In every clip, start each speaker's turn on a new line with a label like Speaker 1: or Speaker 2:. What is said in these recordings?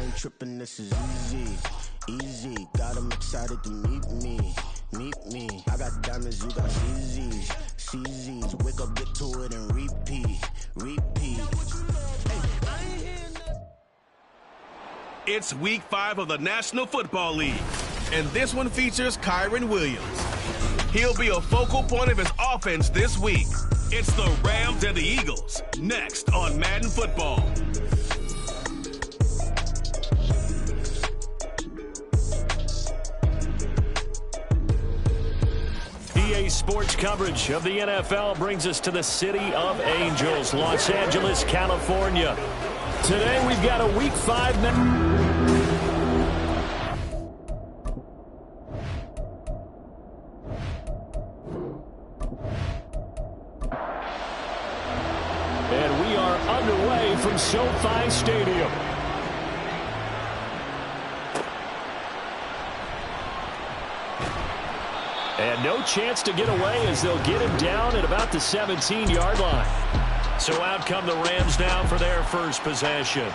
Speaker 1: ain't tripping, this is easy. Easy, got them excited to meet me. Meet me. I got diamonds, you got CZs. CZs, wake up, get to it, and repeat. Repeat.
Speaker 2: It's week 5 of the National Football League, and this one features Kyron Williams. He'll be a focal point of his offense this week. It's the Rams and the Eagles, next on Madden Football.
Speaker 3: EA Sports coverage of the NFL brings us to the City of Angels, Los Angeles, California. Today we've got a Week 5 and we are underway from SoFi Stadium. And no chance to get away as they'll get him down at about the 17-yard line. So out come the Rams now for their first possession.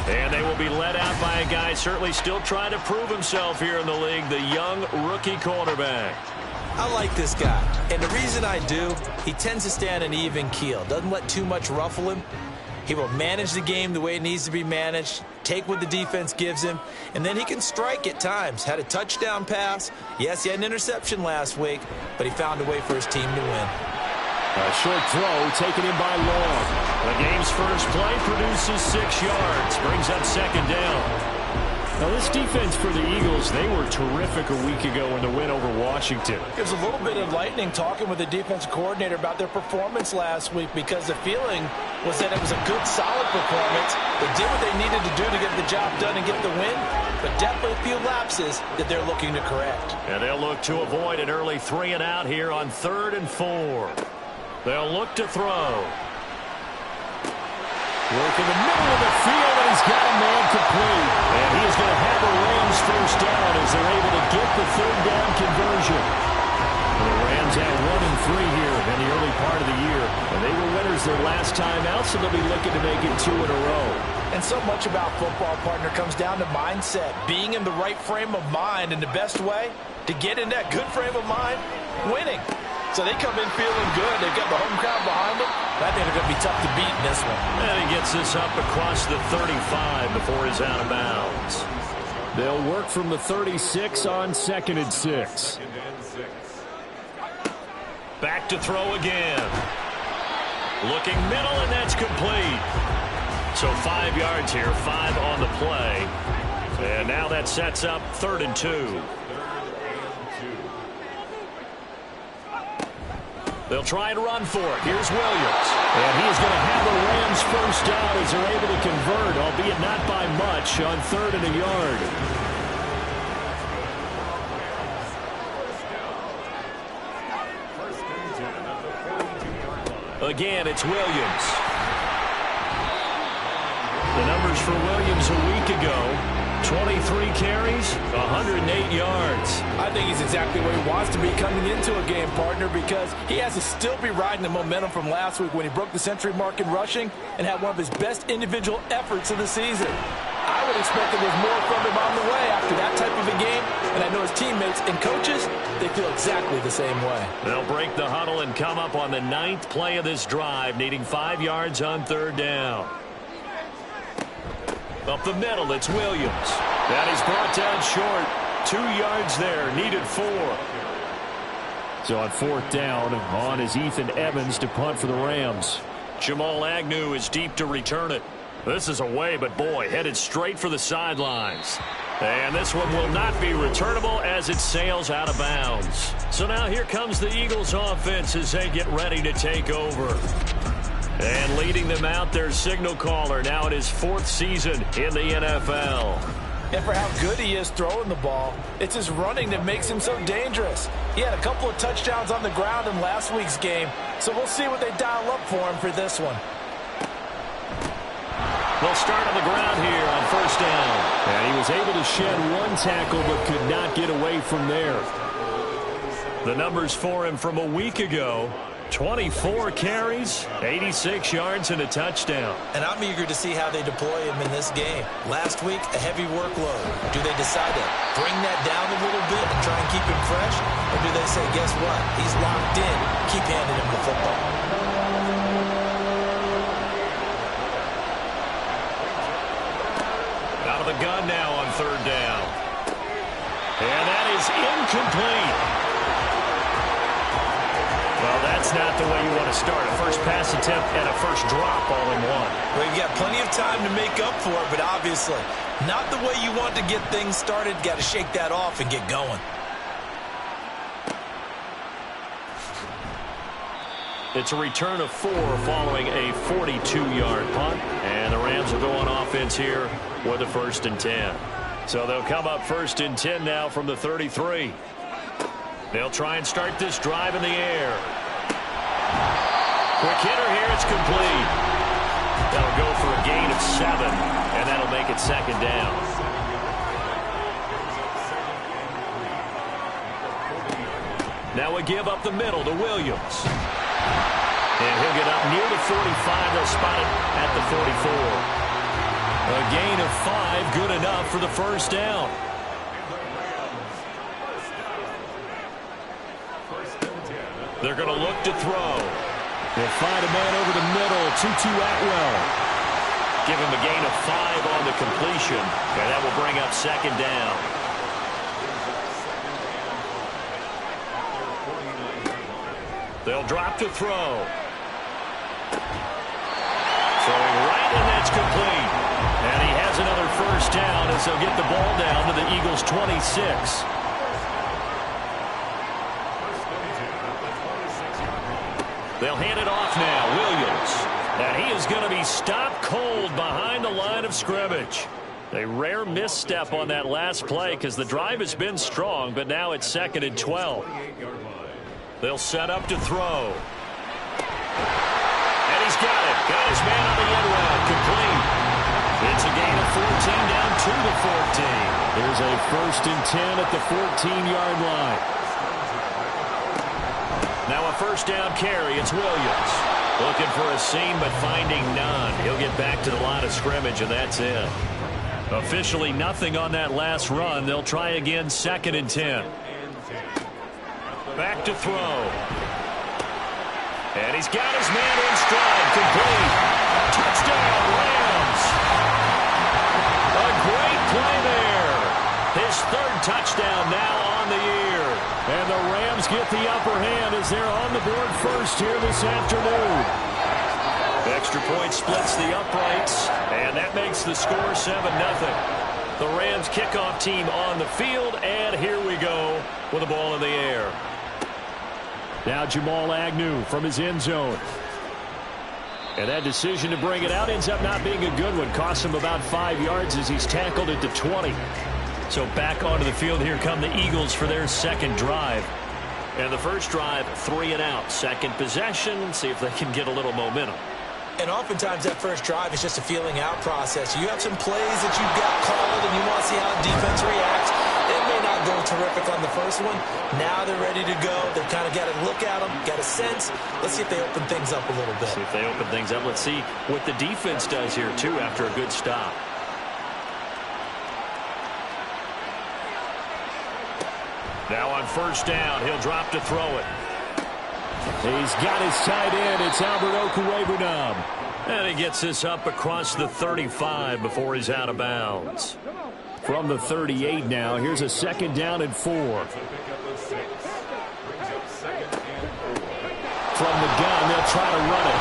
Speaker 3: And they will be led out by a guy certainly still trying to prove himself here in the league, the young rookie quarterback.
Speaker 4: I like this guy, and the reason I do, he tends to stay on an even keel, doesn't let too much ruffle him. He will manage the game the way it needs to be managed, take what the defense gives him, and then he can strike at times. Had a touchdown pass. Yes, he had an interception last week, but he found a way for his team to win.
Speaker 3: A short throw taken in by Long. The game's first play produces 6 yards, brings up second down. Now this defense for the Eagles, they were terrific a week ago in the win over Washington.
Speaker 5: There's a little bit of lightning talking with the defensive coordinator about their performance last week because the feeling was that it was a good, solid performance. They did what they needed to do to get the job done and get the win, but definitely a few lapses that they're looking to correct.
Speaker 3: And they'll look to avoid an early 3 and out here on 3rd and 4. They'll look to throw. Work in the middle of the field, and he's got a man complete. And he is going to have the Rams first down as they're able to get the 3rd down conversion. The Rams have 1-3 here in the early part of the year. And they were winners their last time out, so they'll be looking to make it 2 in a row.
Speaker 5: And so much about football, partner, comes down to mindset. Being in the right frame of mind, and the best way to get in that good frame of mind, winning. So they come in feeling good. They've got the home crowd behind them. I think they're going to be tough to beat in this one.
Speaker 3: And he gets this up across the 35 before he's out of bounds. They'll work from the 36 on 2nd and 6. Back to throw again. Looking middle, and that's complete. So 5 yards here, 5 on the play. And now that sets up 3rd and 2. They'll try and run for it. Here's Williams. And he's going to have the Rams first down as they're able to convert, albeit not by much, on 3rd and a yard. Again, it's Williams. The numbers for Williams a week ago. 23 carries, 108 yards.
Speaker 5: I think he's exactly where he wants to be coming into a game, partner, because he has to still be riding the momentum from last week when he broke the century mark in rushing and had one of his best individual efforts of the season. I would expect that there's more from him on the way after that type of a game, and I know his teammates and coaches, they feel exactly the same way.
Speaker 3: They'll break the huddle and come up on the 9th play of this drive, needing 5 yards on 3rd down. Up the middle, it's Williams. That is brought down short. 2 yards there, needed 4. So on 4th down, on is Ethan Evans to punt for the Rams. Jamal Agnew is deep to return it. This is away, but boy, headed straight for the sidelines. And this one will not be returnable as it sails out of bounds. So now here comes the Eagles offense as they get ready to take over. And leading them out, their signal caller, now in his 4th season in the NFL.
Speaker 5: And for how good he is throwing the ball, it's his running that makes him so dangerous. He had a couple of touchdowns on the ground in last week's game, so we'll see what they dial up for him for this one.
Speaker 3: They'll start on the ground here on 1st down. And he was able to shed 1 tackle but could not get away from there. The numbers for him from a week ago: 24 carries, 86 yards, and a touchdown.
Speaker 4: And I'm eager to see how they deploy him in this game. Last week, a heavy workload. Do they decide to bring that down a little bit and try and keep him fresh? Or do they say, guess what? He's locked in. Keep handing him the football.
Speaker 3: Out of the gun now on third down. And that is incomplete. Well, that's not the way you want to start. A first pass attempt and a first drop all in one.
Speaker 4: Well, you've got plenty of time to make up for it, but obviously not the way you want to get things started. Got to shake that off and get going.
Speaker 3: It's a return of 4 following a 42-yard punt. And the Rams will go on offense here with a 1st and 10. So they'll come up 1st and 10 now from the 33. They'll try and start this drive in the air. Quick hitter here. It's complete. That'll go for a gain of 7, and that'll make it 2nd down. Now we give up the middle to Williams. And he'll get up near the 45. They'll spot it at the 44. A gain of 5, good enough for the 1st down. They're going to look to throw. They'll find a man over the middle. 2-2 Atwell. Give him a gain of 5 on the completion. And that will bring up 2nd down. They'll drop to throw. Throwing right, and that's complete. And he has another 1st down as they'll get the ball down to the Eagles' 26. They'll hand it off now. Williams. And he is going to be stopped cold behind the line of scrimmage. A rare misstep on that last play because the drive has been strong, but now it's 2nd and 12. They'll set up to throw. And he's got it. Got his man on the end route. Complete. It's a gain of 14 down to the 14. There's a 1st and 10 at the 14-yard line. Now a 1st down carry. It's Williams. Looking for a seam, but finding none. He'll get back to the line of scrimmage, and that's it. Officially nothing on that last run. They'll try again, 2nd and 10. Back to throw. And he's got his man in stride. Complete. Touchdown, Rams. A great play there. His 3rd touchdown now on the year. And the Rams get the upper hand as they're on the board first here this afternoon. Extra point splits the uprights, and that makes the score 7-0. The Rams kickoff team on the field, and here we go with the ball in the air. Now Jamal Agnew from his end zone. And that decision to bring it out ends up not being a good one. Costs him about 5 yards as he's tackled at the 20. So back onto the field, here come the Eagles for their 2nd drive. And the 1st drive, 3 and out. 2nd possession, see if they can get a little momentum.
Speaker 4: And oftentimes that 1st drive is just a feeling out process. You have some plays that you've got called and you want to see how the defense reacts. It may not go terrific on the 1st one. Now they're ready to go. They've kind of got to look at them, got a sense. Let's see if they open things up a little bit.
Speaker 3: See if they open things up. Let's see what the defense does here, too, after a good stop. Now on 1st down, he'll drop to throw it. He's got his tight end. It's Albert Okwuegbunam. And he gets this up across the 35 before he's out of bounds. From the 38 now, here's a 2nd down and 4. From the gun, they'll try to run it.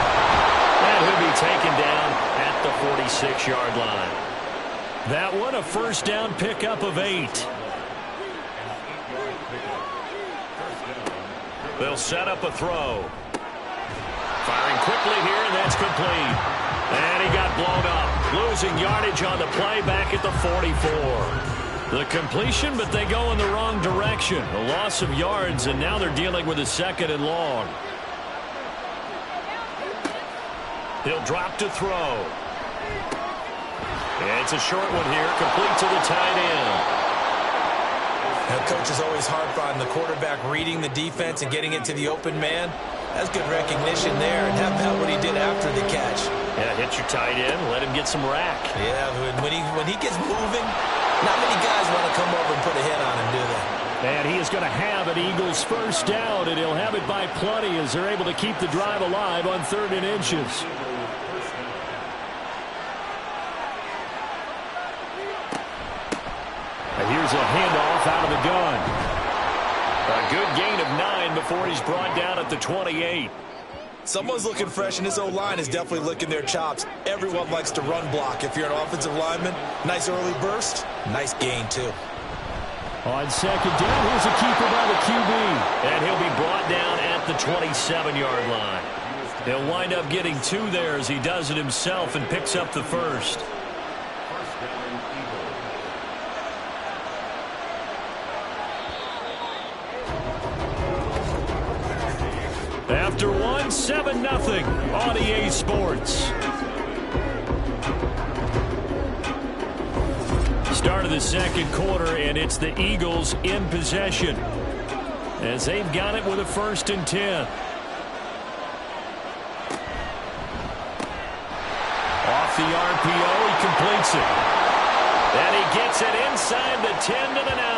Speaker 3: And he'll be taken down at the 46-yard line. That one, a 1st down pickup of 8. They'll set up a throw. Firing quickly here, and that's complete. And he got blown up. Losing yardage on the play back at the 44. The completion, but they go in the wrong direction. A loss of yards, and now they're dealing with a 2nd and long. He'll drop to throw. And it's a short one here, complete to the tight end.
Speaker 4: Now, coach is always harp on the quarterback reading the defense and getting it to the open man. That's good recognition there, and how about what he did after the catch?
Speaker 3: Yeah, hit your tight end, let him get some rack.
Speaker 4: Yeah, when he gets moving, not many guys want to come over and put a hit on him, do they?
Speaker 3: And he is going to have an Eagles first down, and he'll have it by plenty as they're able to keep the drive alive on 3rd and inches. And here's a handoff out of the gun. A good gain of 9 before he's brought down at the 28.
Speaker 4: Someone's looking fresh, and this O-line is definitely licking their chops. Everyone likes to run block. If you're an offensive lineman, nice early burst, nice gain, too.
Speaker 3: On 2nd down, here's a keeper by the QB. And he'll be brought down at the 27-yard line. He'll wind up getting 2 there as he does it himself and picks up the first. After 1, 7-0 on EA Sports. Start of the 2nd quarter, and it's the Eagles in possession as they've got it with a 1st and 10. Off the RPO, he completes it. And he gets it inside the 10 to the 9.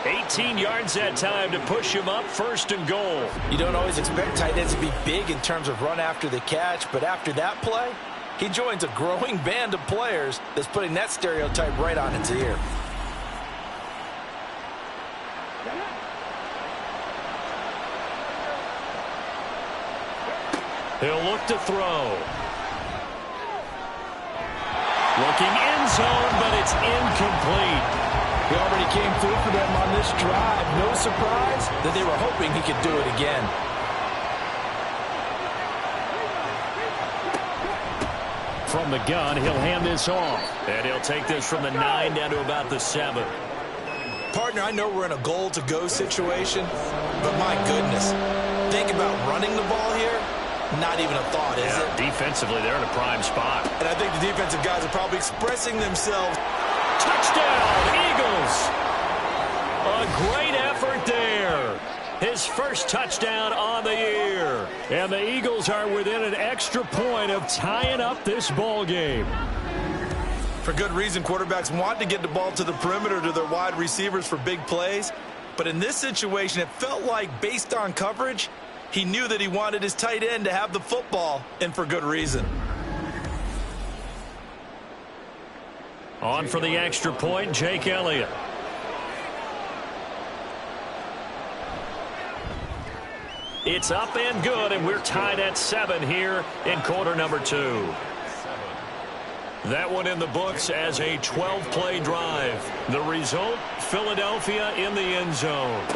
Speaker 3: 18 yards that time to push him up, 1st and goal.
Speaker 4: You don't always expect tight ends to be big in terms of run after the catch, but after that play, he joins a growing band of players that's putting that stereotype right on its ear.
Speaker 3: He'll look to throw. Looking end zone, but it's incomplete.
Speaker 5: He already came through for them on this drive. No surprise that they were hoping he could do it again.
Speaker 3: From the gun, he'll hand this off. And he'll take this from the 9 down to about the 7.
Speaker 4: Partner, I know we're in a goal-to-go situation, but my goodness, think about running the ball here. Not even a thought, is it?
Speaker 3: Defensively, they're in a prime spot.
Speaker 4: And I think the defensive guys are probably expressing themselves.
Speaker 3: Touchdown, Eagles! A great effort there. His first touchdown on the year. And the Eagles are within an extra point of tying up this ball game.
Speaker 4: For good reason, quarterbacks want to get the ball to the perimeter to their wide receivers for big plays. But in this situation, it felt like, based on coverage, he knew that he wanted his tight end to have the football, and for good reason.
Speaker 3: On for the extra point, Jake Elliott. It's up and good, and we're tied at 7 here in quarter number 2. That one in the books as a 12-play drive. The result, Philadelphia in the end zone.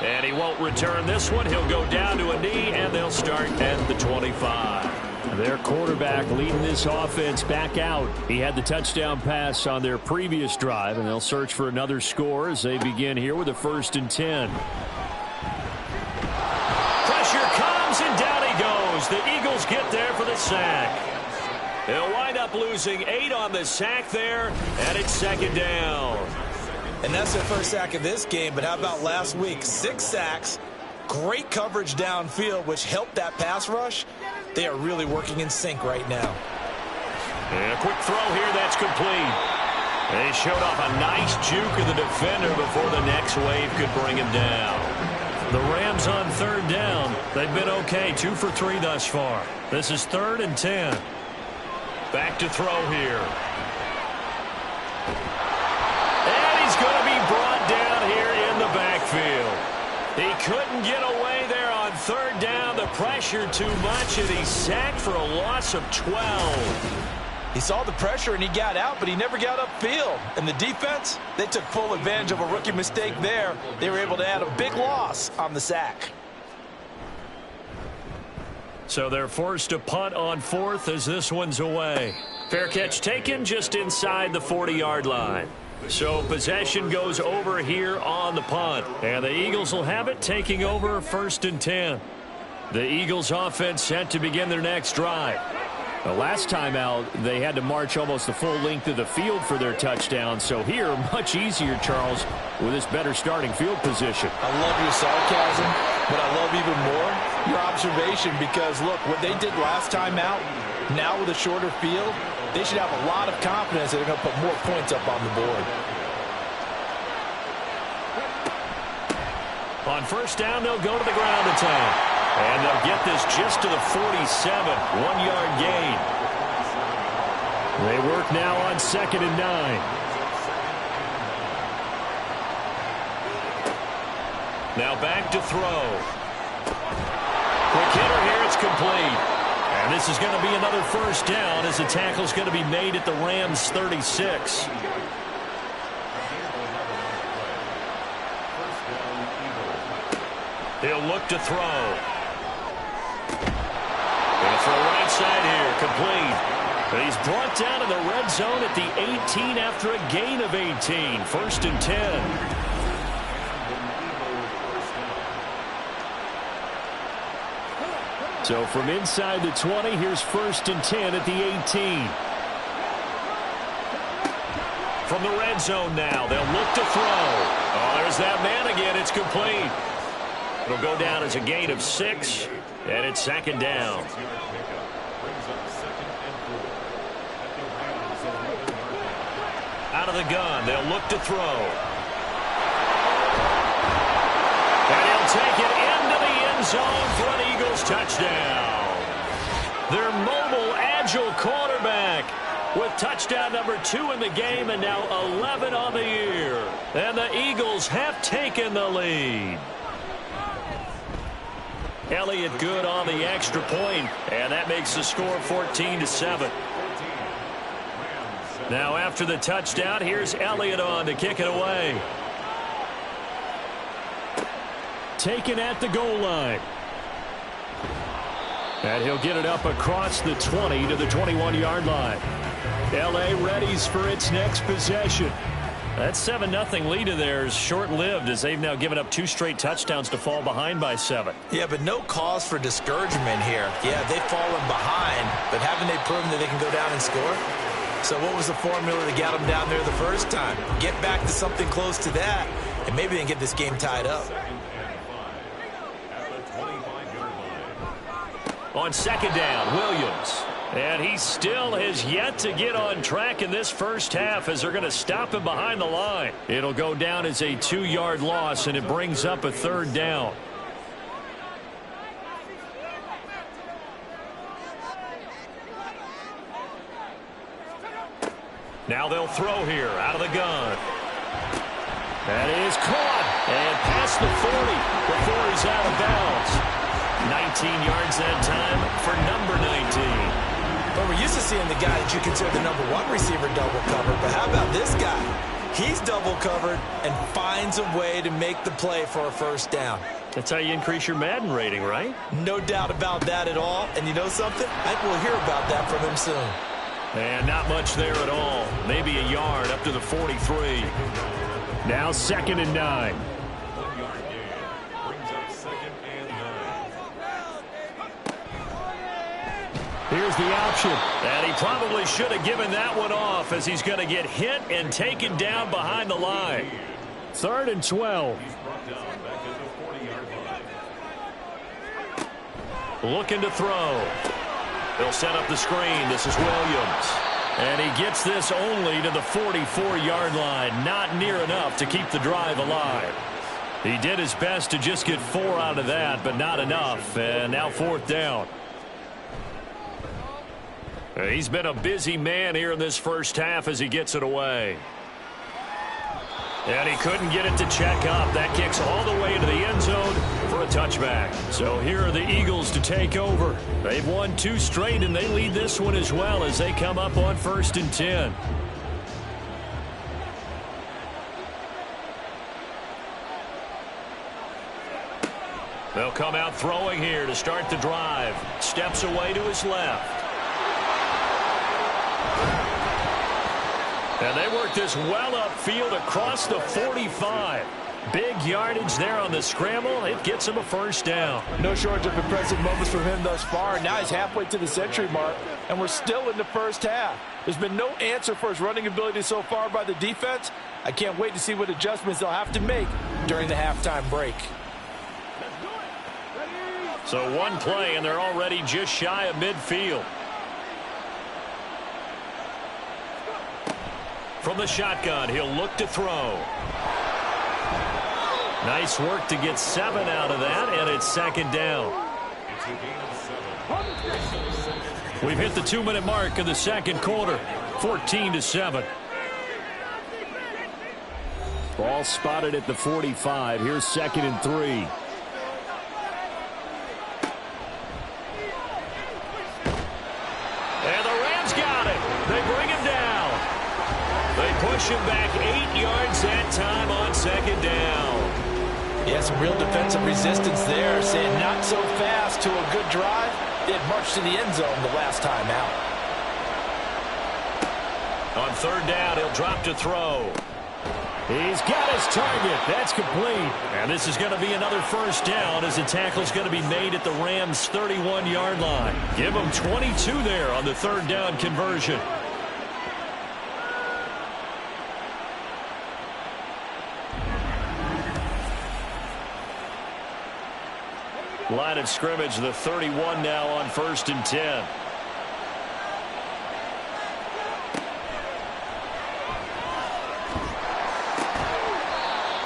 Speaker 3: And he won't return this one. He'll go down to a knee, and they'll start at the 25. Their quarterback leading this offense back out. He had the touchdown pass on their previous drive, and they'll search for another score as they begin here with a 1st and 10. Pressure comes, and down he goes. The Eagles get there for the sack. They'll wind up losing 8 on the sack there, and it's 2nd down.
Speaker 4: And that's their first sack of this game, but how about last week? 6 sacks, great coverage downfield, which helped that pass rush. They are really working in sync right now.
Speaker 3: And a quick throw here, that's complete. They showed off a nice juke of the defender before the next wave could bring him down. The Rams on 3rd down. They've been okay, 2 for 3 thus far. This is 3rd and 10. Back to throw here. And he's going to be brought down here in the backfield. He couldn't get away there on 3rd down. The pressure too much, and he's sacked for a loss of 12.
Speaker 4: He saw the pressure and he got out, but he never got upfield. And the defense, they took full advantage of a rookie mistake there. They were able to add a big loss on the sack.
Speaker 3: So they're forced to punt on 4th as this one's away. Fair catch taken just inside the 40-yard line. So possession goes over here on the punt. And the Eagles will have it, taking over 1st and 10. The Eagles offense set to begin their next drive. The last time out, they had to march almost the full length of the field for their touchdown. So here, much easier, Charles, with this better starting field position.
Speaker 5: I love your sarcasm, but I love even more your observation because, look, what they did last time out, now with a shorter field, they should have a lot of confidence that they're going to put more points up on the board.
Speaker 3: On first down, they'll go to the ground attack. And they'll get this just to the 47, 1-yard gain. They work now on 2nd and 9. Now back to throw. Quick hitter here, it's complete. And this is going to be another first down as the tackle's going to be made at the Rams' 36. He'll look to throw. Going to throw right side here, complete. But he's brought down in the red zone at the 18 after a gain of 18. 1st and 10. So from inside the 20, here's 1st and 10 at the 18. From the red zone now, they'll look to throw. Oh, there's that man again. It's complete. It'll go down as a gain of 6, and it's 2nd down. Out of the gun, they'll look to throw. And he'll take it into the end zone for an Eagles touchdown. Their mobile, agile quarterback with touchdown number 2 in the game and now 11 on the year. And the Eagles have taken the lead. Elliott good on the extra point, and that makes the score 14-7. Now after the touchdown, here's Elliott on to kick it away. Taken at the goal line. And he'll get it up across the 20 to the 21-yard line. L.A. readies for its next possession. That 7-0 lead of theirs short-lived as they've now given up 2 straight touchdowns to fall behind by 7.
Speaker 4: Yeah, but no cause for discouragement here. Yeah, they've fallen behind, but haven't they proven that they can go down and score? So what was the formula that got them down there the first time? Get back to something close to that, and maybe they can get this game tied up.
Speaker 3: On 2nd down, Williams. And he still has yet to get on track in this first half as they're going to stop him behind the line. It'll go down as a 2-yard loss, and it brings up a 3rd down. Now they'll throw here out of the gun. That is caught and past the 40 before he's out of bounds. 19 yards that time for number 19.
Speaker 4: But we're used to seeing the guy that you consider the number 1 receiver double covered. But how about this guy? He's double covered and finds a way to make the play for a first down.
Speaker 3: That's how you increase your Madden rating, right?
Speaker 4: No doubt about that at all. And you know something? I think we'll hear about that from him soon.
Speaker 3: And not much there at all. Maybe a yard up to the 43. Now 2nd and 9. Here's the option. And he probably should have given that one off as he's going to get hit and taken down behind the line. 3rd and 12. Looking to throw. They'll set up the screen. This is Williams. And he gets this only to the 44-yard line. Not near enough to keep the drive alive. He did his best to just get 4 out of that, but not enough. And now 4th down. He's been a busy man here in this first half as he gets it away. And he couldn't get it to check up. That kicks all the way into the end zone for a touchback. So here are the Eagles to take over. They've won 2 straight, and they lead this one as well as they come up on 1st and 10. They'll come out throwing here to start the drive. Steps away to his left. And they work this well upfield across the 45. Big yardage there on the scramble. It gets him a first down.
Speaker 5: No shortage of impressive moments from him thus far. Now he's halfway to the century mark, and we're still in the first half. There's been no answer for his running ability so far by the defense. I can't wait to see what adjustments they'll have to make during the halftime break.
Speaker 3: So one play, and they're already just shy of midfield. From the shotgun, he'll look to throw. Nice work to get 7 out of that, and it's second down. We've hit the 2-minute mark in the second quarter, 14-7. Ball spotted at the 45. Here's 2nd and 3. And the Rams got it. They bring him down. They push him back 8 yards that time on second down.
Speaker 5: Yeah, some real defensive resistance there, saying not so fast to a good drive. They had marched to the end zone the last time out.
Speaker 3: On third down, he'll drop to throw. He's got his target. That's complete. And this is going to be another first down as the tackle's going to be made at the Rams' 31-yard line. Give them 22 there on the third down conversion. Line of scrimmage, the 31 now on 1st and 10.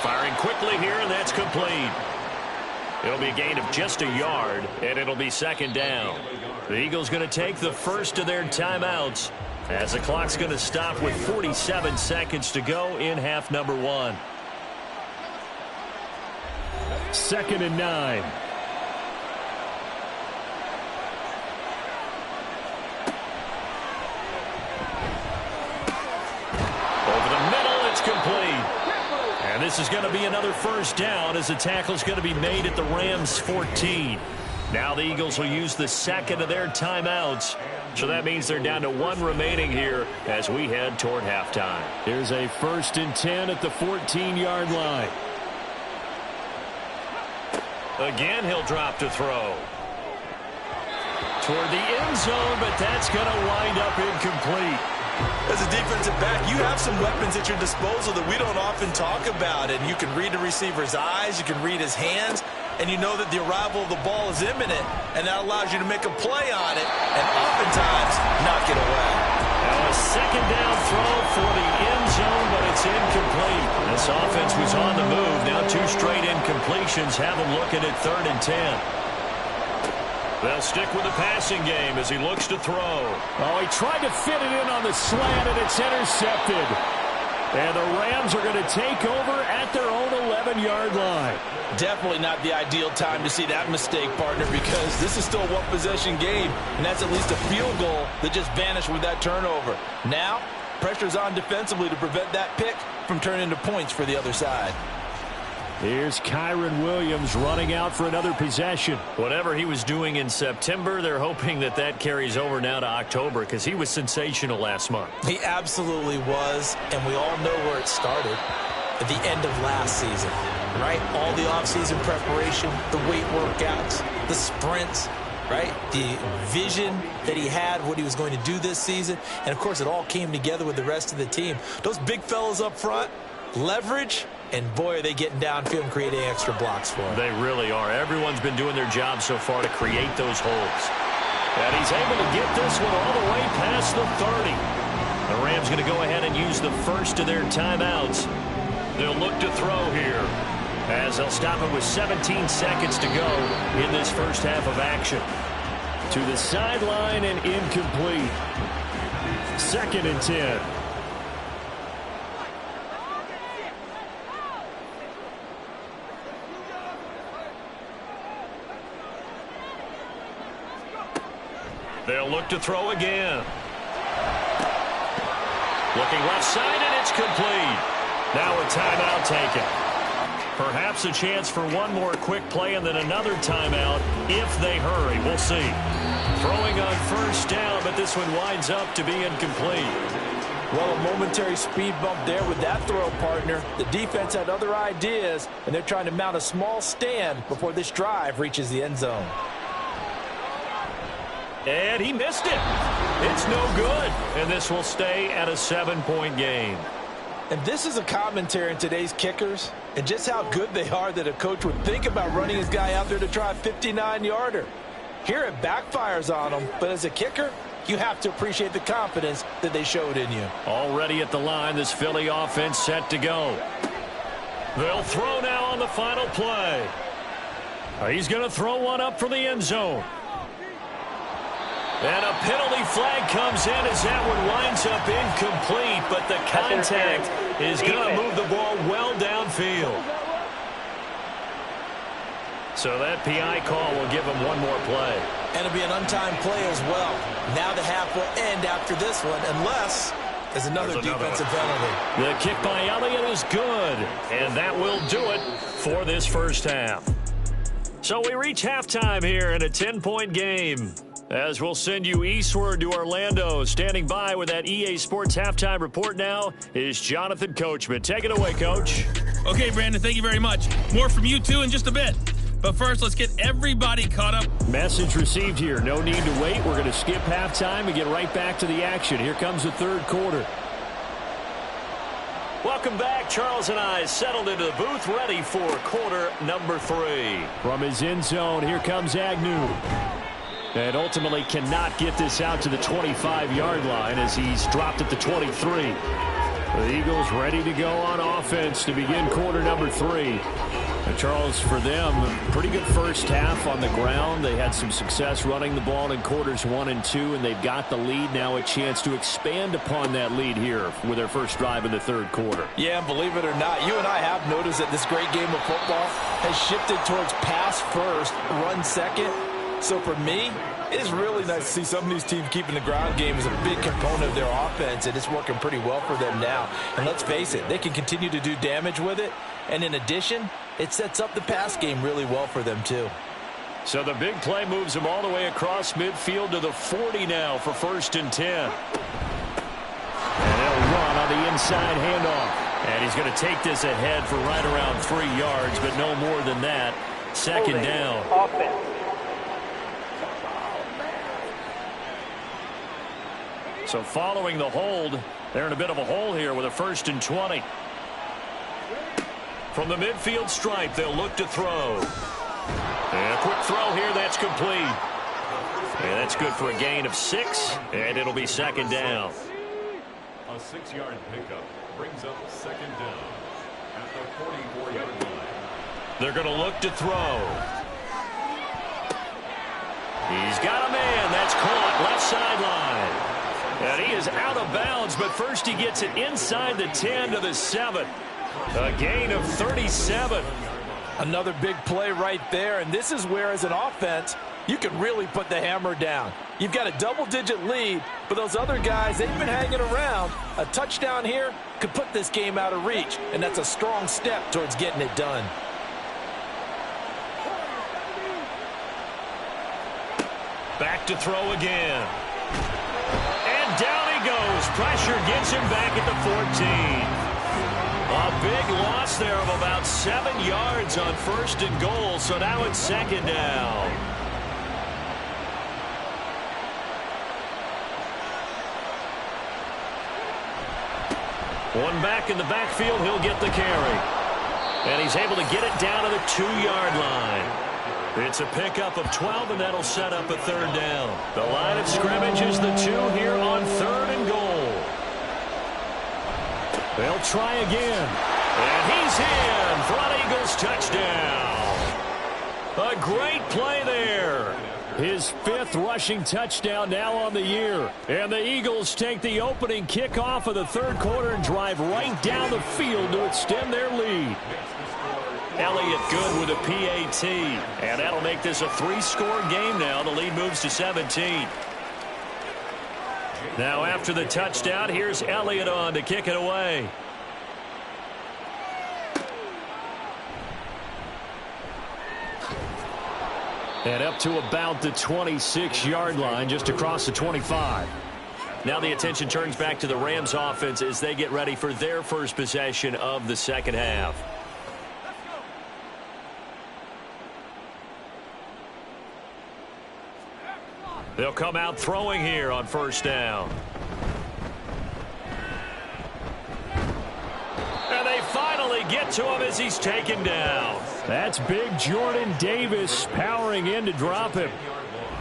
Speaker 3: Firing quickly here, and that's complete. It'll be a gain of just a yard, and it'll be second down. The Eagles going to take the first of their timeouts as the clock's going to stop with 47 seconds to go in half number 1. 2nd and 9. Complete. And this is going to be another first down as the tackle's going to be made at the Rams' 14. Now the Eagles will use the second of their timeouts. So that means they're down to 1 remaining here as we head toward halftime. Here's a 1st and 10 at the 14-yard line. Again, he'll drop to throw. Toward the end zone, but that's going to wind up incomplete.
Speaker 4: As a defensive back, you have some weapons at your disposal that we don't often talk about. And you can read the receiver's eyes, you can read his hands, and you know that the arrival of the ball is imminent, and that allows you to make a play on it and oftentimes knock it away.
Speaker 3: Now a second down throw for the end zone, but it's incomplete. This offense was on the move. Now 2 straight incompletions have them looking at 3rd and 10. They'll stick with the passing game as he looks to throw. Oh, he tried to fit it in on the slant, and it's intercepted. And the Rams are going to take over at their own 11-yard line.
Speaker 5: Definitely not the ideal time to see that mistake, partner, because this is still a one-possession game, and that's at least a field goal that just vanished with that turnover. Now, pressure's on defensively to prevent that pick from turning into points for the other side.
Speaker 3: Here's Kyren Williams running out for another possession. Whatever he was doing in September, they're hoping that that carries over now to October because he was sensational last month.
Speaker 4: He absolutely was, and we all know where it started. At the end of last season, right? All the offseason preparation, the weight workouts, the sprints, right? The vision that he had, what he was going to do this season. And, of course, it all came together with the rest of the team. Those big fellas up front, leverage, and boy, are they getting downfield and creating extra blocks for him.
Speaker 3: They really are. Everyone's been doing their job so far to create those holes. And he's able to get this one all the way past the 30. The Rams going to go ahead and use the first of their timeouts. They'll look to throw here as they'll stop it with 17 seconds to go in this first half of action. To the sideline and incomplete. 2nd and 10. They'll look to throw again. Looking left side, and it's complete. Now a timeout taken. Perhaps a chance for one more quick play and then another timeout if they hurry. We'll see. Throwing on first down, but this one winds up to be incomplete.
Speaker 5: Well, a momentary speed bump there with that throw, partner. The defense had other ideas, and they're trying to mount a small stand before this drive reaches the end zone.
Speaker 3: And he missed it. It's no good. And this will stay at a 7-point game.
Speaker 5: And this is a commentary on today's kickers and just how good they are that a coach would think about running his guy out there to try a 59-yarder. Here it backfires on him, but as a kicker, you have to appreciate the confidence that they showed in you.
Speaker 3: Already at the line, this Philly offense set to go. They'll throw now on the final play. He's going to throw one up for the end zone. And a penalty flag comes in as that one winds up incomplete, but the contact is going to move the ball well downfield. So that PI call will give him one more play.
Speaker 4: And it'll be an untimed play as well. Now the half will end after this one, unless there's another defensive penalty.
Speaker 3: The kick by Elliott is good, and that will do it for this first half. So we reach halftime here in a 10-point game. As we'll send you eastward to Orlando. Standing by with that EA Sports halftime report now is Jonathan Coachman. Take it away, Coach.
Speaker 6: Okay, Brandon, thank you very much. More from you, too, in just a bit. But first, let's get everybody caught up.
Speaker 3: Message received here. No need to wait. We're going to skip halftime and get right back to the action. Here comes the third quarter. Welcome back. Charles and I settled into the booth, ready for quarter number 3. From his end zone, here comes Agnew. And ultimately cannot get this out to the 25-yard line as he's dropped at the 23. The Eagles ready to go on offense to begin quarter number 3. And Charles, for them, pretty good first half on the ground. They had some success running the ball in quarters 1 and 2, and they've got the lead now, a chance to expand upon that lead here with their first drive in the third quarter.
Speaker 5: Yeah, and believe it or not, you and I have noticed that this great game of football has shifted towards pass first, run second. So for me, it is really nice to see some of these teams keeping the ground game as a big component of their offense, and it's working pretty well for them now. And let's face it, they can continue to do damage with it. And in addition, it sets up the pass game really well for them too.
Speaker 3: So the big play moves them all the way across midfield to the 40 now for 1st and 10. And they'll run on the inside handoff. And he's going to take this ahead for right around 3 yards, but no more than that. Second down.
Speaker 7: Offense.
Speaker 3: So following the hold, they're in a bit of a hole here with a 1st and 20. From the midfield stripe, they'll look to throw. And a quick throw here, that's complete. And that's good for a gain of 6, and it'll be second down.
Speaker 8: A 6-yard pickup brings up second down at the 44-yard line.
Speaker 3: They're going to look to throw. He's got a man. That's caught left sideline. And he is out of bounds, but first he gets it inside the 10 to the 7. A gain of 37.
Speaker 5: Another big play right there, and this is where, as an offense, you can really put the hammer down. You've got a double-digit lead, but those other guys, they've been hanging around. A touchdown here could put this game out of reach, and that's a strong step towards getting it done.
Speaker 3: Back to throw again. And down he goes. Pressure gets him back at the 14. A big loss there of about 7 yards on 1st and goal, so now it's second down. One back in the backfield, he'll get the carry. And he's able to get it down to the 2-yard line. It's a pickup of 12, and that'll set up a third down. The line of scrimmage is the 2 here on 3rd and goal. They'll try again. And he's in for an Eagles touchdown. A great play there. His 5th rushing touchdown now on the year. And the Eagles take the opening kickoff of the third quarter and drive right down the field to extend their lead. Elliott good with a PAT. And that'll make this a 3-score game now. The lead moves to 17. Now after the touchdown, here's Elliott on to kick it away. And up to about the 26-yard line, just across the 25. Now the attention turns back to the Rams offense as they get ready for their first possession of the second half. They'll come out throwing here on first down. And they finally get to him as he's taken down.
Speaker 7: That's big Jordan Davis powering in to drop him.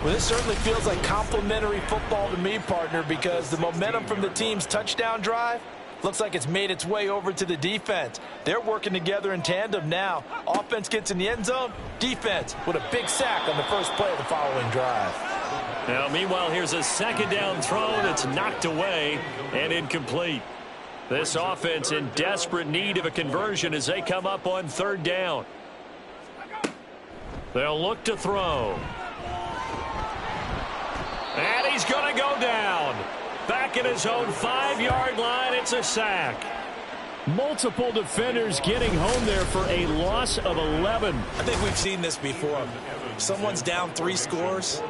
Speaker 5: Well, this certainly feels like complimentary football to me, partner, because the momentum from the team's touchdown drive looks like it's made its way over to the defense. They're working together in tandem now. Offense gets in the end zone. Defense with a big sack on the first play of the following drive.
Speaker 3: Now, meanwhile, here's a second down throw that's knocked away and incomplete. This offense in desperate need of a conversion as they come up on third down. They'll look to throw. And he's going to go down. Back at his own 5-yard line, it's a sack.
Speaker 7: Multiple defenders getting home there for a loss of 11.
Speaker 4: I think we've seen this before. Someone's down 3 scores.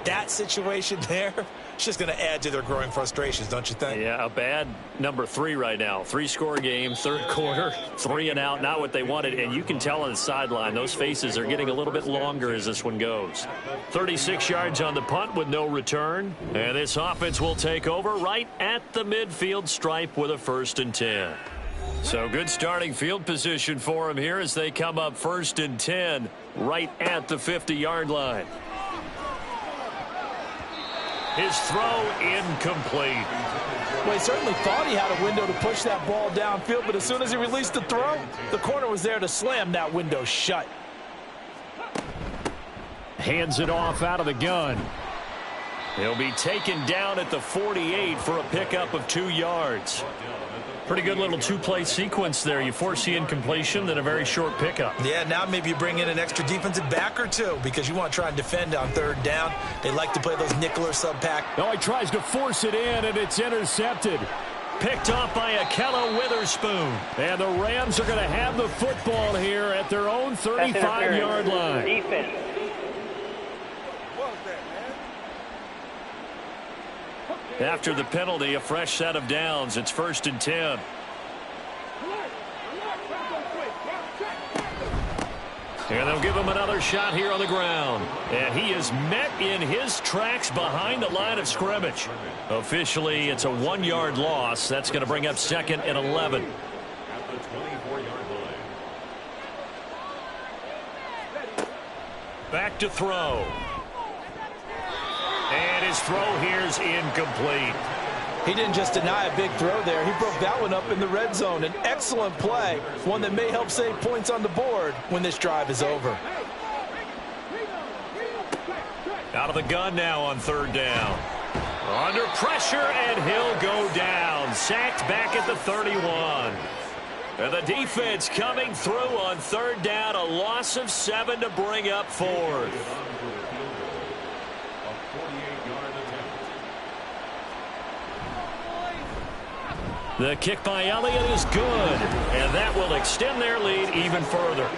Speaker 4: That situation there, it's just going to add to their growing frustrations, don't you think?
Speaker 3: Yeah, a bad number 3 right now. 3-score game, third quarter, 3 and out, not what they wanted. And you can tell on the sideline, those faces are getting a little bit longer as this one goes. 36 yards on the punt with no return. And this offense will take over right at the midfield stripe with a 1st and 10. So good starting field position for them here as they come up 1st and 10 right at the 50-yard line. His throw incomplete.
Speaker 5: Well, he certainly thought he had a window to push that ball downfield, but as soon as he released the throw, the corner was there to slam that window shut.
Speaker 7: Hands it off out of the gun.
Speaker 3: He'll be taken down at the 48 for a pickup of 2 yards. Pretty good little 2-play sequence there. You force the incompletion, then a very short pickup.
Speaker 4: Yeah, now maybe you bring in an extra defensive back or 2 because you want to try and defend on third down. They like to play those nickel or sub-pack.
Speaker 7: Oh, he tries to force it in, and it's intercepted.
Speaker 3: Picked off by Akella Witherspoon.
Speaker 7: And the Rams are going to have the football here at their own 35-yard line.
Speaker 9: Defense.
Speaker 3: After the penalty, a fresh set of downs. It's 1st and 10. And they'll give him another shot here on the ground. And he is met in his tracks behind the line of scrimmage. Officially, it's a 1-yard loss. That's going to bring up 2nd and 11.
Speaker 8: At the 24-yard line.
Speaker 3: Back to throw. And his throw here is incomplete.
Speaker 5: He didn't just deny a big throw there. He broke that one up in the red zone. An excellent play, one that may help save points on the board when this drive is over.
Speaker 3: Out of the gun now on third down. Under pressure, and he'll go down. Sacked back at the 31. And the defense coming through on third down. A loss of 7 to bring up 4th. The kick by Elliott is good, and that will extend their lead even further.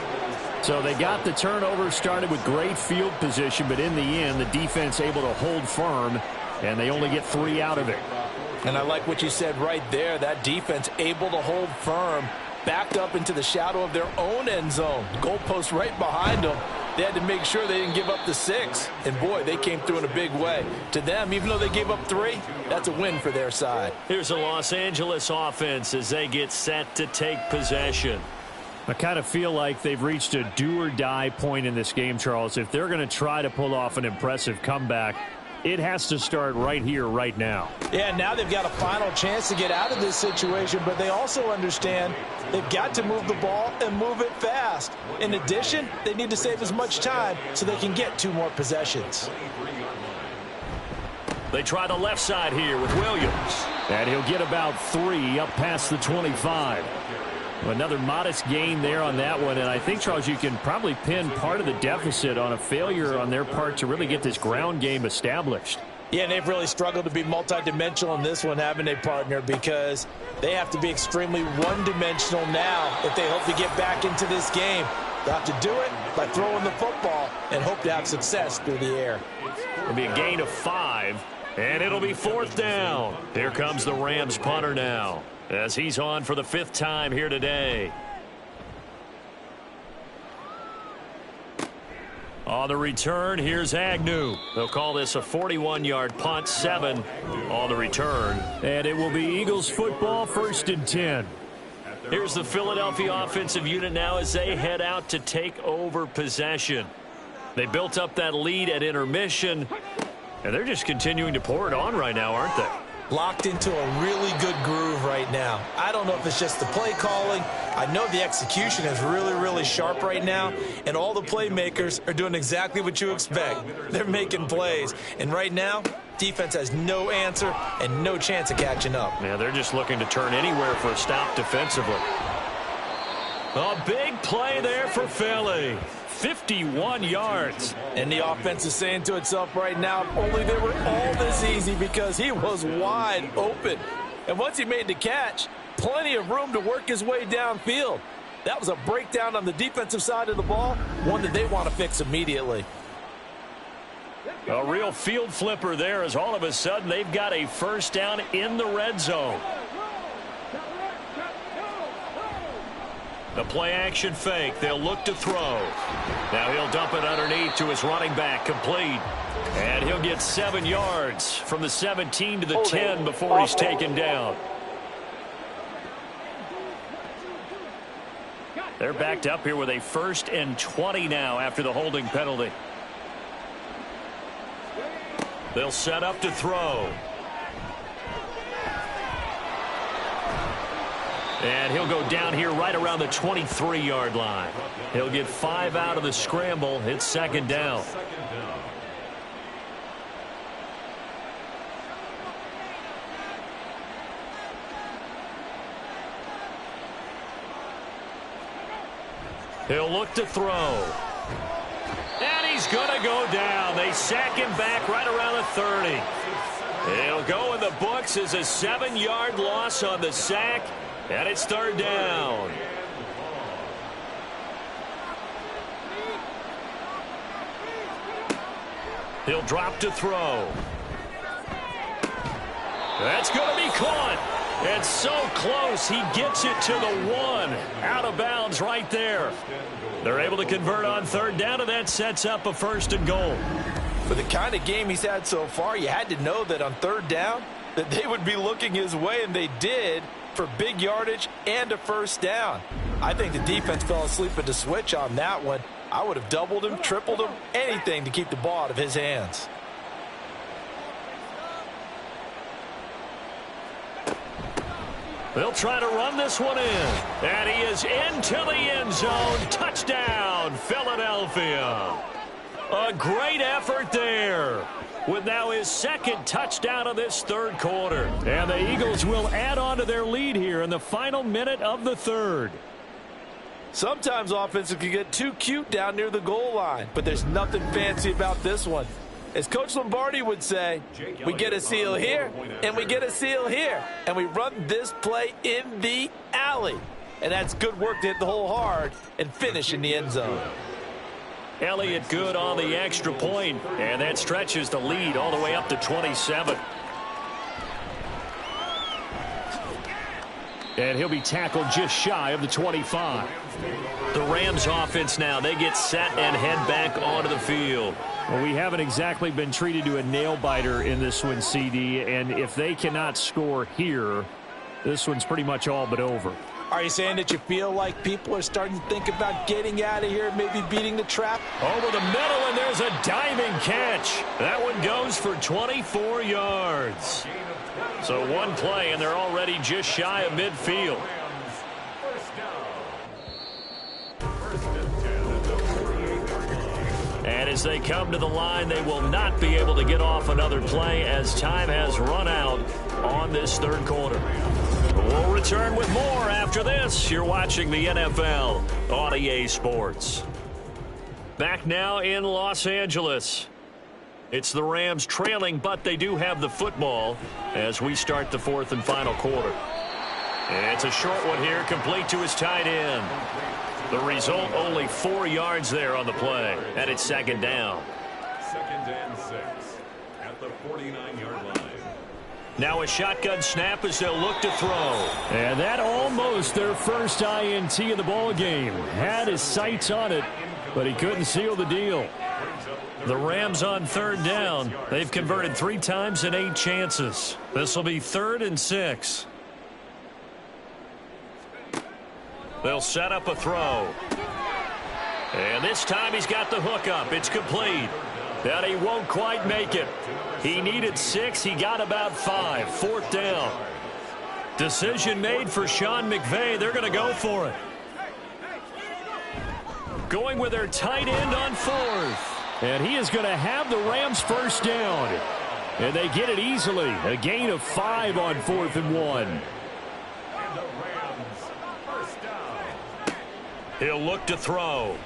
Speaker 7: So they got the turnover started with great field position, but in the end, the defense able to hold firm, and they only get 3 out of it.
Speaker 5: And I like what you said right there. That defense able to hold firm, backed up into the shadow of their own end zone. Goalpost right behind them. They had to make sure they didn't give up the 6. And, boy, they came through in a big way. To them, even though they gave up 3, that's a win for their side.
Speaker 3: Here's a Los Angeles offense as they get set to take possession.
Speaker 7: I kind of feel like they've reached a do-or-die point in this game, Charles. If they're going to try to pull off an impressive comeback, it has to start right here, right now.
Speaker 5: Yeah, now they've got a final chance to get out of this situation, but they also understand they've got to move the ball and move it fast. In addition, they need to save as much time so they can get 2 more possessions.
Speaker 3: They try the left side here with Williams.
Speaker 7: And he'll get about 3 up past the 25. Another modest gain there on that one, and I think, Charles, you can probably pin part of the deficit on a failure on their part to really get this ground game established.
Speaker 5: Yeah, and they've really struggled to be multidimensional in this one, haven't they, partner? Because they have to be extremely one-dimensional now if they hope to get back into this game. They have to do it by throwing the football and hope to have success through the air.
Speaker 3: It'll be a gain of 5, and it'll be 4th down. Here comes the Rams punter now, as he's on for the 5th time here today. On the return, here's Agnew. They'll call this a 41-yard punt, 7 on the return.
Speaker 7: And it will be Eagles football, 1st and 10.
Speaker 3: Here's the Philadelphia offensive unit now as they head out to take over possession. They built up that lead at intermission, and they're just continuing to pour it on right now, aren't they?
Speaker 4: Locked into a really good groove right now. I don't know if it's just the play calling. I know the execution is really, really sharp right now, and all the playmakers are doing exactly what you expect. They're making plays, and right now, defense has no answer and no chance of catching up.
Speaker 3: Yeah, they're just looking to turn anywhere for a stop defensively. A big play there for Philly. 51 yards.
Speaker 4: And the offense is saying to itself right now, if only they were all this easy, because he was wide open. And once he made the catch, plenty of room to work his way downfield. That was a breakdown on the defensive side of the ball, one that they want to fix immediately.
Speaker 3: A real field flipper there, as all of a sudden they've got a 1st down in the red zone. The play action fake. They'll look to throw. Now he'll dump it underneath to his running back, complete. And he'll get 7 yards from the 17 to the 10 before he's taken down. They're backed up here with a 1st and 20 now after the holding penalty. They'll set up to throw. And he'll go down here right around the 23-yard line. He'll get 5 out of the scramble. It's 2nd down. He'll look to throw. And he's going to go down. They sack him back right around the 30. He'll go in the books as a 7-yard loss on the sack. And it's 3rd down. He'll drop to throw. That's going to be caught. It's so close. He gets it to the 1. Out of bounds right there. They're able to convert on 3rd down, and that sets up a 1st and goal.
Speaker 4: For the kind of game he's had so far, you had to know that on 3rd down that they would be looking his way, and they did, for big yardage and a 1st down. I think the defense fell asleep at the switch on that one. I would have doubled him, tripled him, anything to keep the ball out of his hands.
Speaker 3: They'll try to run this one in. And he is into the end zone. Touchdown, Philadelphia. A great effort there, with now his 2nd touchdown of this 3rd quarter.
Speaker 7: And the Eagles will add on to their lead here in the final minute of the 3rd.
Speaker 4: Sometimes offenses can get too cute down near the goal line, but there's nothing fancy about this one. As Coach Lombardi would say, we get a seal here, and we get a seal here, and we run this play in the alley. And that's good work to hit the hole hard and finish in the end zone.
Speaker 3: Elliott good on the extra point, and that stretches the lead all the way up to 27.
Speaker 7: And he'll be tackled just shy of the 25.
Speaker 3: The Rams offense now, they get set and head back onto the field.
Speaker 7: Well, we haven't exactly been treated to a nail-biter in this one, CD, and if they cannot score here, this one's pretty much all but over.
Speaker 4: Are you saying that you feel like people are starting to think about getting out of here, maybe beating the trap?
Speaker 3: Over the middle, and there's a diving catch. That one goes for 24 yards. So one play, and they're already just shy of midfield. And as they come to the line, they will not be able to get off another play as time has run out on this 3rd quarter. We'll return with more after this. You're watching the NFL on EA Sports. Back now in Los Angeles. It's the Rams trailing, but they do have the football as we start the 4th and final quarter. And it's a short one here, complete to his tight end. The result, only 4 yards there on the play, and it's 2nd down.
Speaker 8: 2nd and 6. the 49-yard line.
Speaker 3: Now a shotgun snap as they'll look to throw.
Speaker 7: And that almost their first INT in the ball game. Had his sights on it, but he couldn't seal the deal.
Speaker 3: The Rams on third down. They've converted 3 times in 8 chances. This will be 3rd and 6. They'll set up a throw. And this time he's got the hook up. It's complete. And he won't quite make it. He needed 6. He got about 5. 4th down. Decision made for Sean McVay. They're going to go for it. Going with their tight end on 4th.
Speaker 7: And he is going to have the Rams first down. And they get it easily. A gain of 5 on 4th and 1.
Speaker 3: He'll look to throw.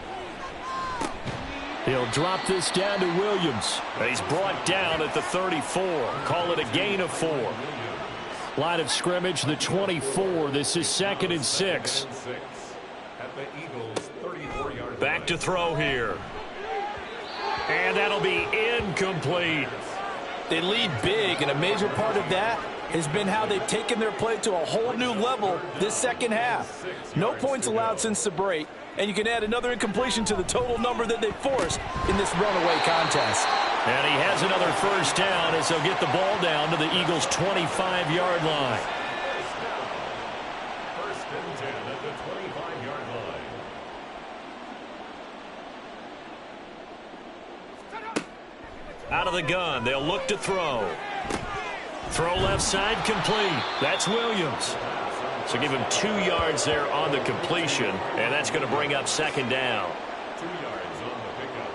Speaker 7: He'll drop this down to Williams.
Speaker 3: He's brought down at the 34. Call it a gain of 4.
Speaker 7: Line of scrimmage, the 24. This is 2nd and 6.
Speaker 3: Back to throw here. And that'll be incomplete.
Speaker 5: They lead big, and a major part of that has been how they've taken their play to a whole new level this second half. No points allowed since the break, and you can add another incompletion to the total number that they forced in this runaway contest.
Speaker 3: And he has another first down as they'll get the ball down to the Eagles' 25-yard line.
Speaker 8: First and 10 at the 25-yard line.
Speaker 3: Out of the gun, they'll look to throw. Throw left side, complete. That's Williams. So give him 2 yards there on the completion, and that's going to bring up 2nd down.
Speaker 8: 2 yards on the pickup.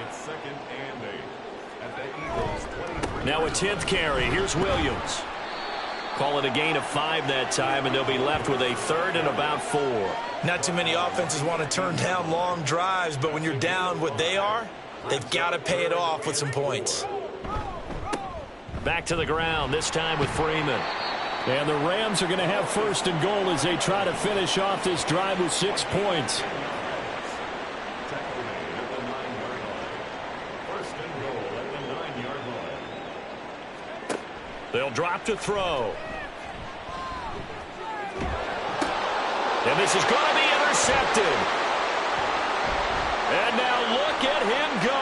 Speaker 8: It's 2nd and 8 at the Eagles' 23.
Speaker 3: Now a 10th carry. Here's Williams. Call it a gain of 5 that time, and they'll be left with a 3rd and about 4.
Speaker 4: Not too many offenses want to turn down long drives, but when you're down what they are, they've got to pay it off with some points.
Speaker 3: Back to the ground, this time with Freeman.
Speaker 7: And the Rams are going to have 1st and goal as they try to finish off this drive with 6 points.
Speaker 3: They'll drop to throw. And this is going to be intercepted. And now look at him go.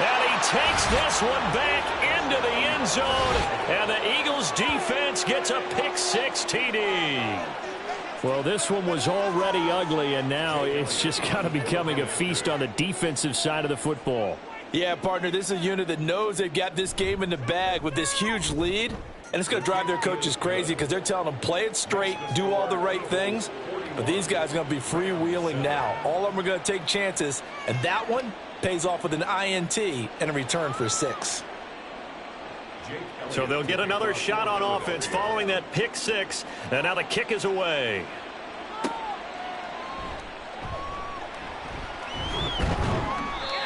Speaker 3: And he takes this one back into the end zone. And the Eagles defense gets a pick-6 TD.
Speaker 7: Well, this one was already ugly, and now it's just kind of becoming a feast on the defensive side of the football.
Speaker 5: Yeah, partner, this is a unit that knows they've got this game in the bag with this huge lead, and it's going to drive their coaches crazy because they're telling them play it straight, do all the right things, but these guys are going to be freewheeling now. All of them are going to take chances, and that one pays off with an INT and a return for 6.
Speaker 3: So they'll get another shot on offense following that pick-6, and now the kick is away.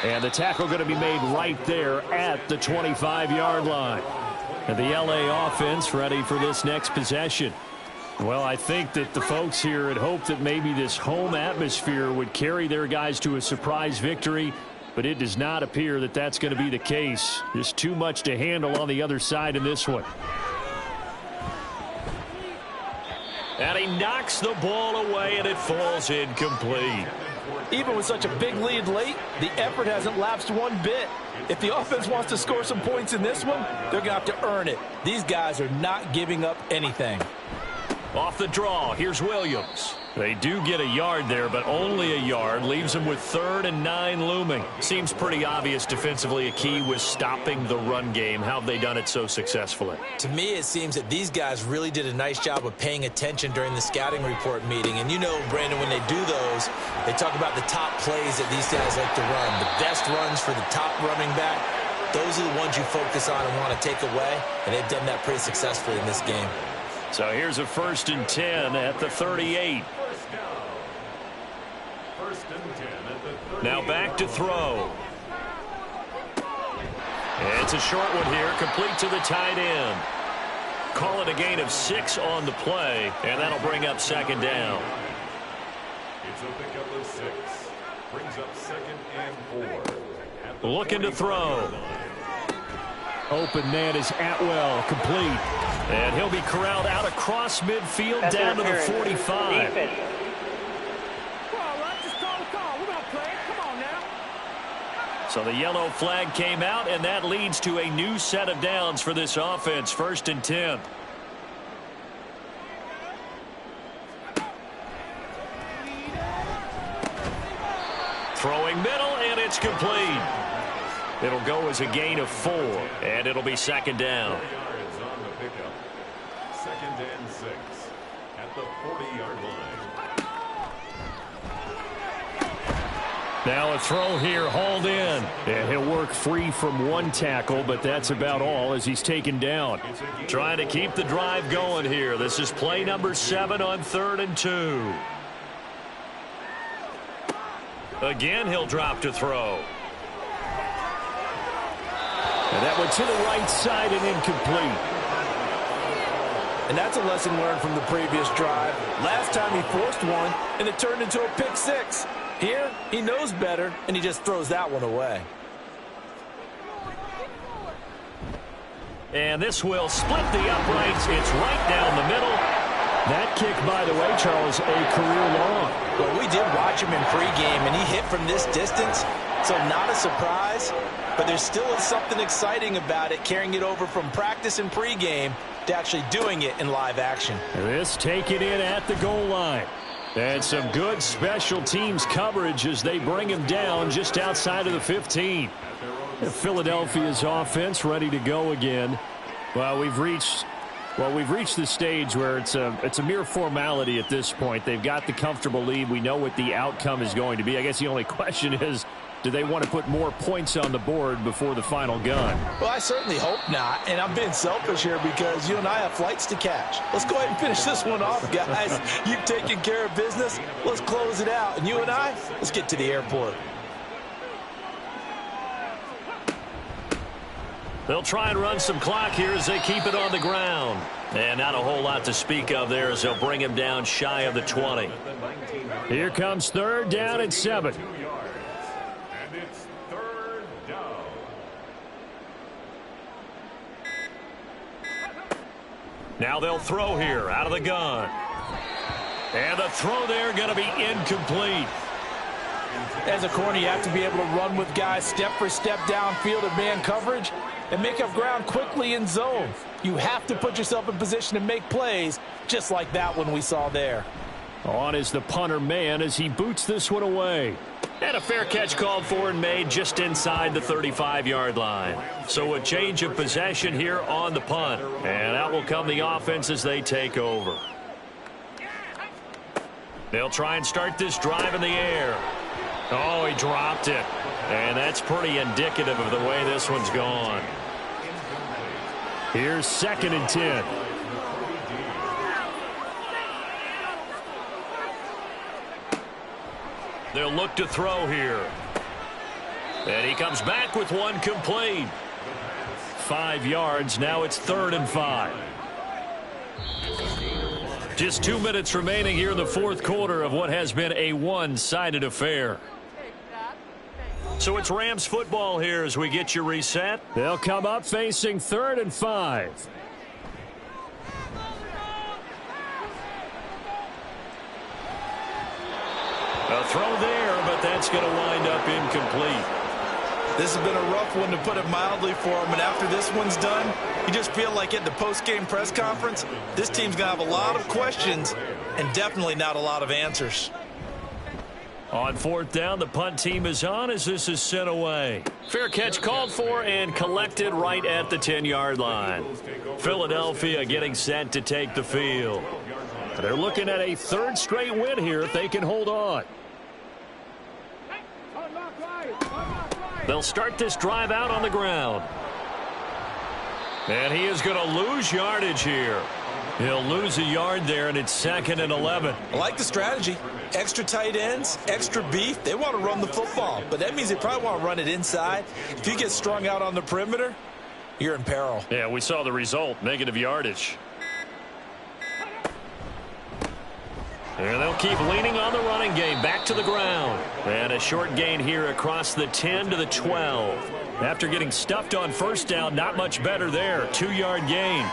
Speaker 7: And the tackle going to be made right there at the 25-yard line. And the LA offense ready for this next possession. Well, I think that the folks here had hoped that maybe this home atmosphere would carry their guys to a surprise victory, but it does not appear that that's going to be the case. Just too much to handle on the other side in this one.
Speaker 3: And he knocks the ball away, and it falls incomplete.
Speaker 5: Even with such a big lead late, the effort hasn't lapsed one bit. If the offense wants to score some points in this one, they're going to have to earn it. These guys are not giving up anything.
Speaker 3: Off the draw, here's Williams. They do get a yard there, but only a yard. Leaves them with 3rd and 9 looming. Seems pretty obvious defensively a key was stopping the run game. How have they done it so successfully?
Speaker 4: To me, it seems that these guys really did a nice job of paying attention during the scouting report meeting. And you know, Brandon, when they do those, they talk about the top plays that these guys like to run. The best runs for the top running back. Those are the ones you focus on and want to take away. And they've done that pretty successfully in this game.
Speaker 3: So here's a 1st and 10 at the 38. Now back to throw. It's a short one here, complete to the tight end. Call it a gain of 6 on the play, and that'll bring up 2nd down.
Speaker 8: It's a pickup of 6. Brings up 2nd and 4.
Speaker 3: Looking to throw. Open man is Atwell, complete. And he'll be corralled out across midfield down to the 45. So the yellow flag came out, and that leads to a new set of downs for this offense. 1st and 10. Throwing middle, and it's complete. It'll go as a gain of 4, and it'll be 2nd down.
Speaker 8: 4 yards on the pickup. 2nd and 6 at the 40-yard line.
Speaker 3: Now a throw here, hauled in. And he'll work free from one tackle, but that's about all as he's taken down. Trying to keep the drive going here. This is play number 7 on 3rd and 2. Again, he'll drop to throw. And that one to the right side and incomplete.
Speaker 5: And that's a lesson learned from the previous drive. Last time he forced one, and it turned into a pick 6. Here, he knows better, and he just throws that one away.
Speaker 3: And this will split the uprights. It's right down the middle. That kick, by the way, Charles, a career long.
Speaker 4: Well, we did watch him in pregame, and he hit from this distance, so not a surprise. But there still is something exciting about it, carrying it over from practice and pregame to actually doing it in live action.
Speaker 3: This taken in at the goal line. And some good special teams coverage as they bring him down just outside of the 15. Philadelphia's offense ready to go again. Well, we've reached the stage where it's a mere formality at this point. They've got the comfortable lead. We know what the outcome is going to be. I guess the only question is, do they want to put more points on the board before the final gun?
Speaker 4: Well, I certainly hope not, and I'm being selfish here because you and I have flights to catch. Let's go ahead and finish this one off, guys. You've taken care of business. Let's close it out, and you and I, let's get to the airport.
Speaker 3: They'll try and run some clock here as they keep it on the ground. And not a whole lot to speak of there as they'll bring him down shy of the 20. Here comes 3rd down and 7.
Speaker 8: And it's 3rd down.
Speaker 3: Now they'll throw here out of the gun. And the throw there going to be incomplete.
Speaker 5: As a corner, you have to be able to run with guys step for step downfield in man coverage and make up ground quickly in zone. You have to put yourself in position to make plays just like that one we saw there.
Speaker 3: On is the punter man as he boots this one away. And a fair catch called for and made just inside the 35-yard line. So a change of possession here on the punt. And out will come the offense as they take over. They'll try and start this drive in the air. Oh, he dropped it. And that's pretty indicative of the way this one's gone. Here's 2nd and 10. They'll look to throw here. And he comes back with one complete. 5 yards. Now it's 3rd and 5. Just 2 minutes remaining here in the 4th quarter of what has been a one-sided affair. So it's Rams football here as we get you reset. They'll come up facing 3rd and 5. A throw there, but that's going to wind up incomplete.
Speaker 4: This has been a rough one, to put it mildly, for him. And after this one's done, you just feel like at the post-game press conference, this team's going to have a lot of questions and definitely not a lot of answers.
Speaker 3: On 4th down, the punt team is on as this is sent away. Fair catch called for and collected right at the 10-yard line. Philadelphia getting set to take the field. They're looking at a 3rd straight win here if they can hold on. They'll start this drive out on the ground. And he is going to lose yardage here. He'll lose a yard there, and it's 2nd and 11.
Speaker 4: I like the strategy. Extra tight ends, extra beef. They want to run the football, but that means they probably want to run it inside. If you get strung out on the perimeter, you're in peril.
Speaker 3: Yeah, we saw the result, negative yardage. And they'll keep leaning on the running game. Back to the ground. And a short gain here across the 10 to the 12. After getting stuffed on first down, not much better there. 2-yard gain.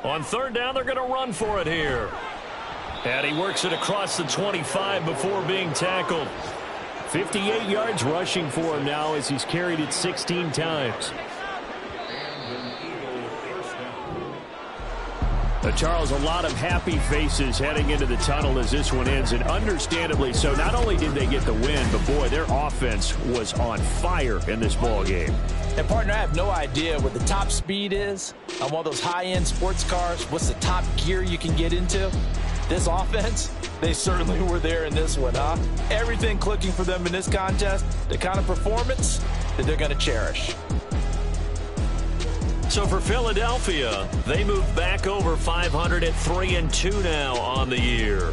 Speaker 3: On third down, they're going to run for it here. And he works it across the 25 before being tackled. 58 yards rushing for him now as he's carried it 16 times. Charles, a lot of happy faces heading into the tunnel as this one ends, and understandably so. Not only did they get the win, but boy, their offense was on fire in this ball game.
Speaker 4: And partner, I have no idea what the top speed is on one of those high-end sports cars. What's the top gear you can get into? This offense, they certainly were there in this one, huh? Everything clicking for them in this contest, the kind of performance that they're going to cherish.
Speaker 3: So for Philadelphia, they move back over 500 at 3-2 now on the year.